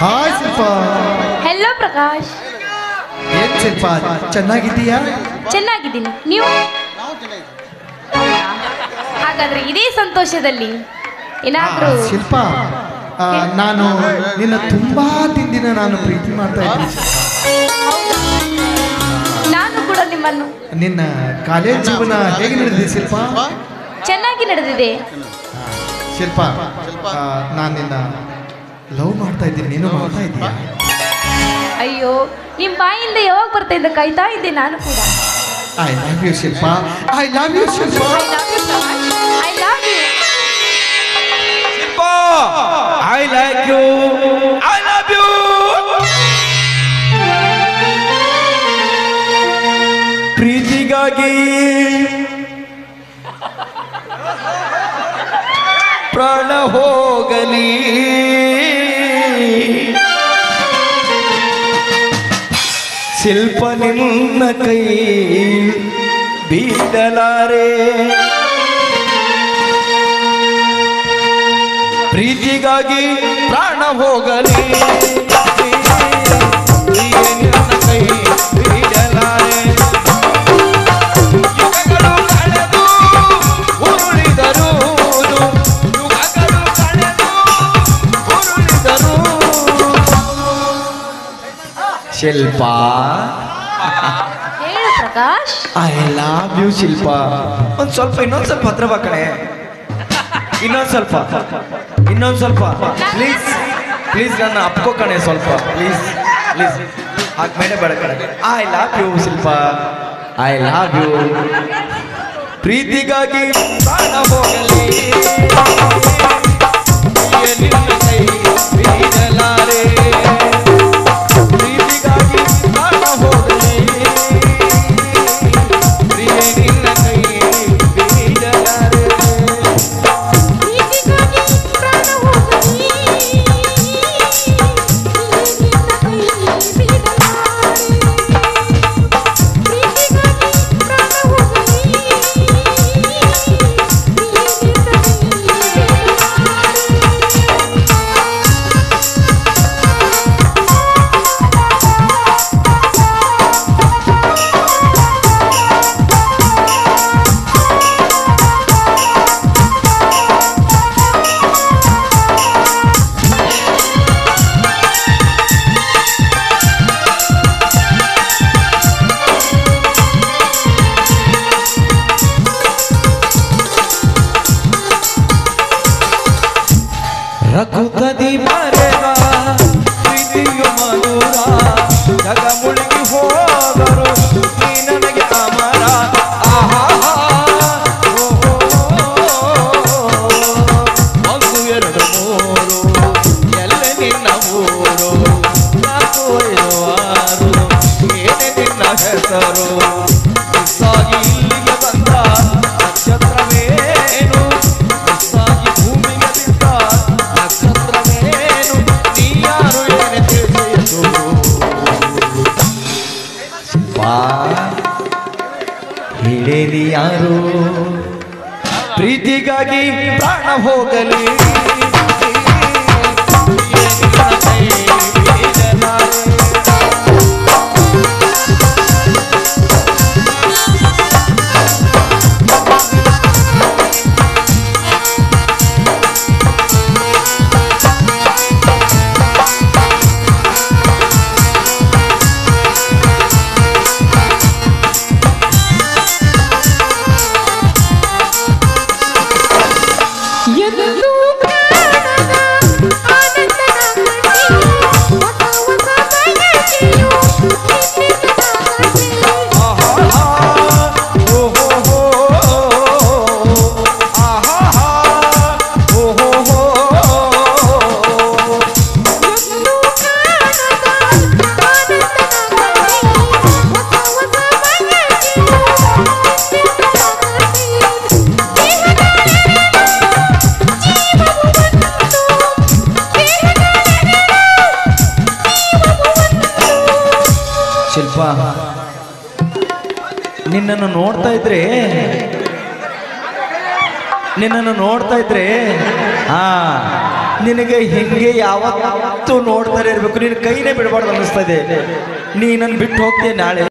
Hi ಶಿಲ್ಪ. Hello Prakash. ಏನ್ ಶಿಲ್ಪ ಚೆನ್ನಾಗಿದ್ದೀಯಾ? ಚೆನ್ನಾಗಿದ್ದೀನಿ, ನೀವು? ಹಾಗಾದ್ರೆ ಇದೇ ಸಂತೋಷದಲ್ಲಿ ಏನಾದ್ರೂ ಶಿಲ್ಪ, ನಾನು ನಿನ್ನ ತುಂಬಾ ದಿನ ನಾನು ಪ್ರೀತಿ ಮಾಡ್ತಾ ಇದ್ದೀನಿ. ನಾನು ಕೂಡ ನಿಮ್ಮನ್ನು. ನಿನ್ನ ಕಾಲೇಜ್ ಜೀವನ ಹೇಗೆ ನಡೆದಿದೆ ಶಿಲ್ಪ? ಚೆನ್ನಾಗಿ ನಡೆದಿದೆ ಶಿಲ್ಪ. ನಾನು ನಿನ್ನ ಲವ್ ಮಾಡ್ತಾ ಇದ್ದೀನಿ, ನೀನು ಮಾಡ್ತಾ ಇದ್ದೀಯಾ? ಅಯ್ಯೋ, ನಿಮ್ಮ ಬಾಯಿಂದ ಯಾವಾಗ ಬರ್ತಾ ಇದ್ದ ಕಾಯ್ತಾ ಇದ್ದೆ ನಾನು ಕೂಡ. I love you Shilpa, I love you Shilpa. I love you Prakash, I love you. Shilpa, I like you, I love you. ಪ್ರೀತಿಗಾಗಿ ಪ್ರಾಣ ಹೋಗಲಿ, ಶಿಲ್ಪ ನಿನ್ನ ಕೈ ಬಿಡಲಾರೆ. ಪ್ರೀತಿಗಾಗಿ ಪ್ರಾಣ ಹೋಗಲಿ, ನಿನ್ನ ಕೈ ಬಿಡಲಾರೆ. ಯುಗಗಳು ಕಳೆದು ಉರುಳಿದರು, ಯುಗಗಳು ಕಳೆದು ಉರುಳಿದರು. ಶಿಲ್ಪ, ಹೇಳು ಪ್ರಕಾಶ್. ಐ ಲವ್ ಯು ಶಿಲ್ಪ. ಒಂದ್ ಸ್ವಲ್ಪ, ಇನ್ನೊಂದ್ ಸ್ವಲ್ಪ ಹತ್ರ ಬಾ ಕಣೆ, ಇನ್ನೊಂದ್ ಸ್ವಲ್ಪ ಪ್ಲೀಸ್ ಪ್ಲೀಸ್, ನನ್ನ ಅಪ್ಕೋ ಕಣೆ ಸ್ವಲ್ಪ, ಪ್ಲೀಸ್ ಪ್ಲೀಸ್. ಹಾಗೆ ಬೇಡ ಕಣೆ. I love you Shilpa, I love you. ಪ್ರೀತಿಗಾಗಿ ಪ್ರಾಣ ಹೋಗಲಿ, ನಿನ್ನ ಕೈ ಬಿಡಲಾರೆ. ಪ್ರೀತಿಗಾಗಿ ಪ್ರಾಣ ಹೋಗಲಿ, ನಿನ್ನ ಕೈ ಬಿಡಲಾರೆ. ರಘುಪತಿ ಬರೆದ ಪ್ರೀತಿಯು ಮಧುರ, ಜಗ ಮುಳುಗಿ ಹೋದರು ನೀ ನನಗೆ ಅಮರ. ಆಹಾ, ಒಂದು ಎರಡು ಮೂರು ಎಲ್ಲ ನಿನ್ನ ಊರು, ನಾಲ್ಕು ಐದು ಆರು ಏನೇ ನಿನ್ನ ಹೆಸರು. ಮಿಸ್ಸಾಗಿ ಇಲ್ಲಿಗೆ ಬಂದ ನಕ್ಷತ್ರವೇನು, ಮಿಸ್ಸಾಗಿ ಭೂಮಿಗೆ ಬಿದ್ದ ನಕ್ಷತ್ರವೇನು, ನೀ ಯಾರು ಏನೇ ತಿಳಿಸಿತು. ಹಿಡೇರಿ ಯಾರು, ಪ್ರೀತಿಗಾಗಿ ಪ್ರಾಣ ಹೋಗಲಿ, ಶಿಲ್ಪ, ನಿನ್ನನ್ನು ನೋಡ್ತಾ ಇದ್ರೆ ನಿನಗೆ ಹಿಂಗೆ ಯಾವತ್ತೂ ನೋಡ್ತಾರೆ ಇರಬೇಕು, ನಿನ್ನ ಕೈನೇ ಬಿಡಬಾರ್ದು ಅನ್ನಿಸ್ತದೆ. ನೀ ನನ್ನ ಬಿಟ್ಟು ಹೋಗ್ತೀಯ ನಾಳೆ.